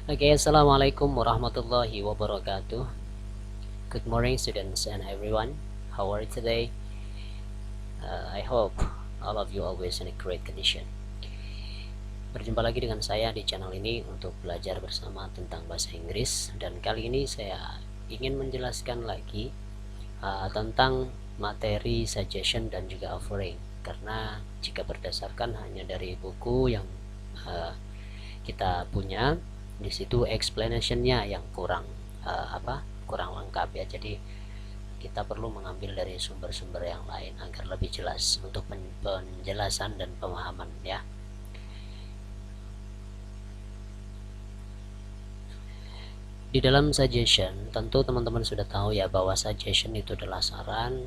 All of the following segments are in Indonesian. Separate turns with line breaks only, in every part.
Okay, Assalamualaikum warahmatullahi wabarakatuh. Good morning, students and everyone. How are you today? I hope all of you always in a great condition. Berjumpa lagi dengan saya di channel ini untuk belajar bersama tentang bahasa Inggris, dan kali ini saya ingin menjelaskan lagi tentang materi suggestion dan juga offering, karena jika berdasarkan hanya dari buku yang kita punya, di situ explanationnya yang kurang lengkap ya. Jadi kita perlu mengambil dari sumber-sumber yang lain agar lebih jelas untuk penjelasan dan pemahaman ya. Di dalam suggestion, tentu teman-teman sudah tahu ya bahwa suggestion itu adalah saran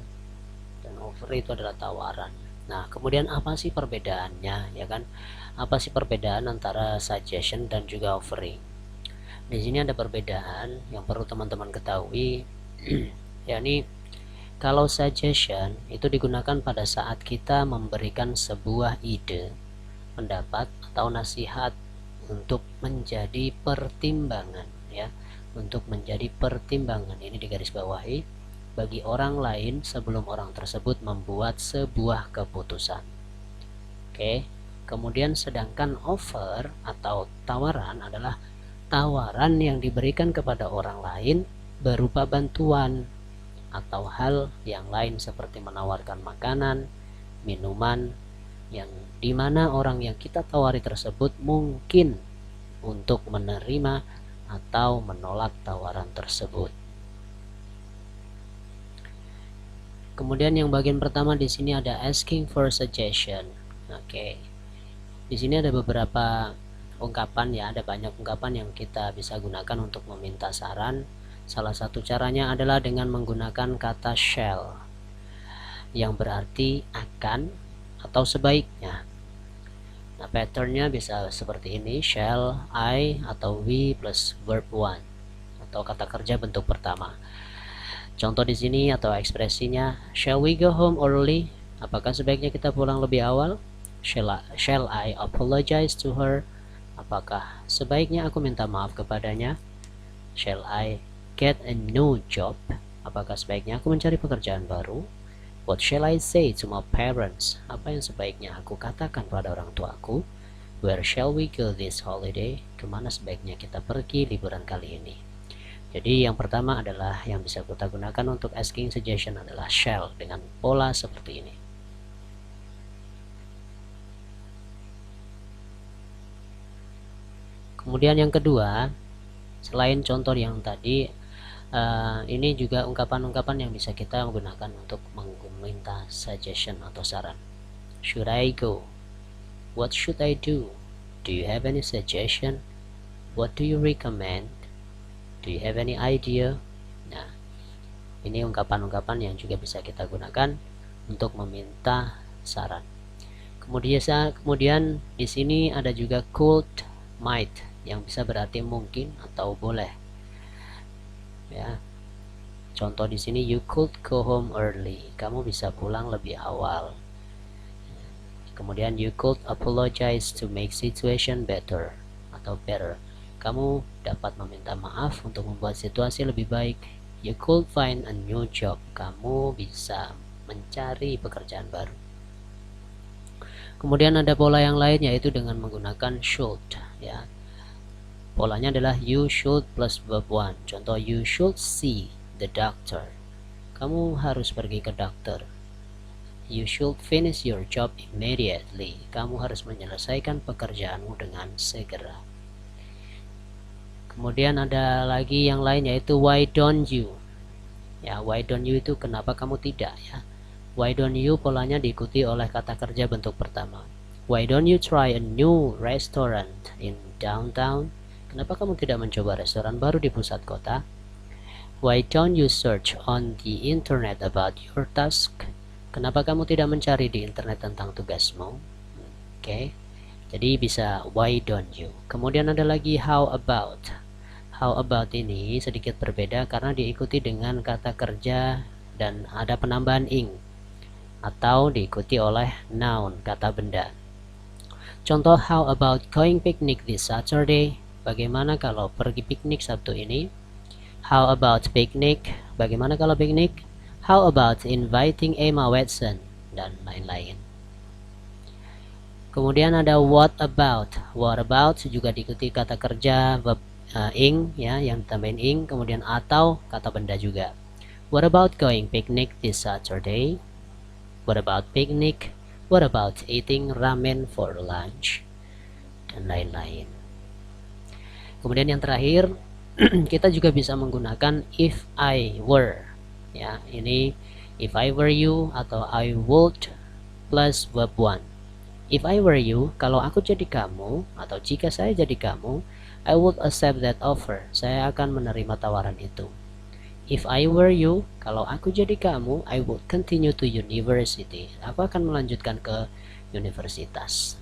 dan offer itu adalah tawaran. Nah, kemudian apa sih perbedaannya ya kan? Apa sih perbedaan antara suggestion dan juga offering? Di sini ada perbedaan yang perlu teman-teman ketahui, yakni kalau suggestion itu digunakan pada saat kita memberikan sebuah ide, pendapat atau nasihat untuk menjadi pertimbangan ya, untuk menjadi pertimbangan. Ini digarisbawahi bagi orang lain sebelum orang tersebut membuat sebuah keputusan. Oke. Kemudian sedangkan offer atau tawaran adalah tawaran yang diberikan kepada orang lain berupa bantuan atau hal yang lain seperti menawarkan makanan, minuman, yang dimana orang yang kita tawari tersebut mungkin untuk menerima atau menolak tawaran tersebut. Kemudian yang bagian pertama di sini ada asking for suggestion. Oke. Di sini ada beberapa ungkapan ya, ada banyak ungkapan yang kita bisa gunakan untuk meminta saran. Salah satu caranya adalah dengan menggunakan kata shall yang berarti akan atau sebaiknya. Nah, patternnya bisa seperti ini: shall, I, atau we plus verb one atau kata kerja bentuk pertama. Contoh di sini atau ekspresinya, shall we go home early? Apakah sebaiknya kita pulang lebih awal? Shall I apologize to her? Apakah sebaiknya aku minta maaf kepadanya? Shall I get a new job? Apakah sebaiknya aku mencari pekerjaan baru? What shall I say to my parents? Apa yang sebaiknya aku katakan pada orang tuaku? Where shall we go this holiday? Kemana sebaiknya kita pergi liburan kali ini? Jadi yang pertama adalah yang bisa kita gunakan untuk asking suggestion adalah shall dengan pola seperti ini. Kemudian yang kedua, selain contoh yang tadi, ini juga ungkapan-ungkapan yang bisa kita gunakan untuk meminta suggestion atau saran. Should I go? What should I do? Do you have any suggestion? What do you recommend? Do you have any idea? Nah, ini ungkapan-ungkapan yang juga bisa kita gunakan untuk meminta saran. Kemudian di sini ada juga could, might yang bisa berarti mungkin atau boleh. Ya. Contoh di sini, you could go home early. Kamu bisa pulang lebih awal. Kemudian you could apologize to make situation better atau better. Kamu dapat meminta maaf untuk membuat situasi lebih baik. You could find a new job. Kamu bisa mencari pekerjaan baru. Kemudian ada pola yang lain, yaitu dengan menggunakan should ya. Polanya adalah you should plus verb one. Contoh, you should see the doctor. Kamu harus pergi ke dokter. You should finish your job immediately. Kamu harus menyelesaikan pekerjaanmu dengan segera. Kemudian ada lagi yang lain, yaitu why don't you. Ya, why don't you itu kenapa kamu tidak ya. Why don't you polanya diikuti oleh kata kerja bentuk pertama. Why don't you try a new restaurant in downtown? Kenapa kamu tidak mencoba restoran baru di pusat kota? Why don't you search on the internet about your task? Kenapa kamu tidak mencari di internet tentang tugasmu? Oke. Jadi bisa why don't you. Kemudian ada lagi how about. How about ini sedikit berbeda karena diikuti dengan kata kerja dan ada penambahan ing atau diikuti oleh noun, kata benda. Contoh, how about going picnic this Saturday? bagaimana kalau pergi piknik Sabtu ini? How about picnic? Bagaimana kalau piknik? How about inviting Emma Watson? Dan lain-lain. Kemudian ada what about. What about juga diikuti kata kerja verb ing ya, yang ditambahin ing, kemudian atau kata benda juga. What about going picnic this Saturday? What about picnic? What about eating ramen for lunch? Dan lain-lain. Kemudian yang terakhir kita juga bisa menggunakan if I were. Ya, ini if I were you atau I would plus verb one. If I were you, kalau aku jadi kamu atau jika saya jadi kamu, I would accept that offer. Saya akan menerima tawaran itu. If I were you, kalau aku jadi kamu, I would continue to university. Aku akan melanjutkan ke universitas.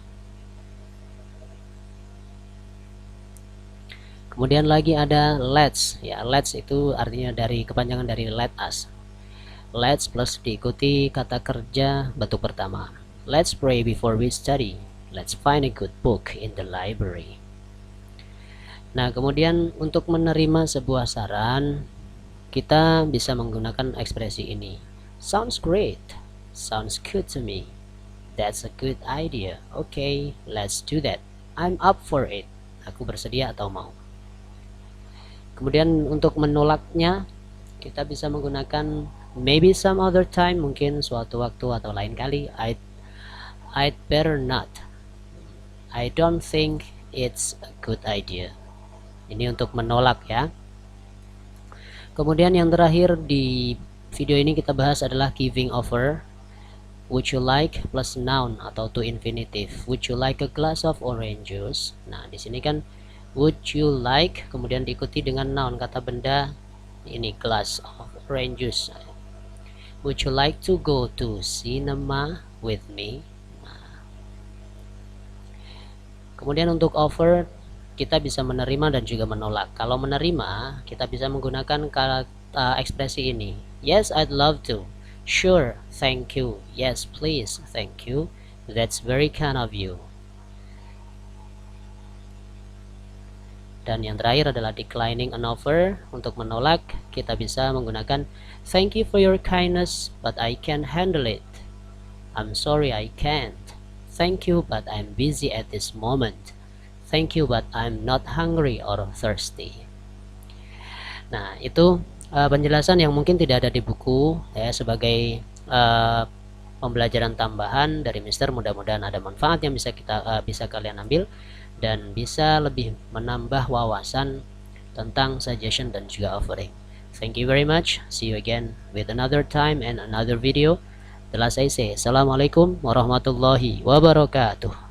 Kemudian lagi ada let's. Ya, let's itu artinya dari kepanjangan dari let us. Let's plus diikuti kata kerja bentuk pertama. Let's pray before we study. Let's find a good book in the library. Nah, kemudian untuk menerima sebuah saran, kita bisa menggunakan ekspresi ini. Sounds great. Sounds good to me. That's a good idea. Okay, let's do that. I'm up for it. Aku bersedia atau mau. Kemudian untuk menolaknya, kita bisa menggunakan maybe some other time, mungkin suatu waktu atau lain kali. I'd better not. I don't think it's a good idea. Ini untuk menolak ya. Kemudian yang terakhir di video ini kita bahas adalah giving offer. Would you like plus noun atau to infinitive. Would you like a glass of orange juice? Nah, di sini kan would you like kemudian diikuti dengan noun kata benda ini glass of orange juice. Would you like to go to cinema with me? Nah. Kemudian untuk offer kita bisa menerima dan juga menolak. Kalau menerima kita bisa menggunakan ekspresi ini. Yes, I'd love to. Sure, thank you. Yes, please, thank you. That's very kind of you. Dan yang terakhir adalah declining an offer. Untuk menolak kita bisa menggunakan thank you for your kindness but I can't handle it. I'm sorry I can't. Thank you but I'm busy at this moment. Thank you but I'm not hungry or thirsty. Nah, itu penjelasan yang mungkin tidak ada di buku ya, sebagai pembelajaran tambahan dari Mister. Mudah-mudahan ada manfaat yang bisa kalian ambil dan bisa lebih menambah wawasan tentang suggestion dan juga offering. Thank you very much. See you again with another time and another video. The last I say, Assalamualaikum warahmatullahi wabarakatuh.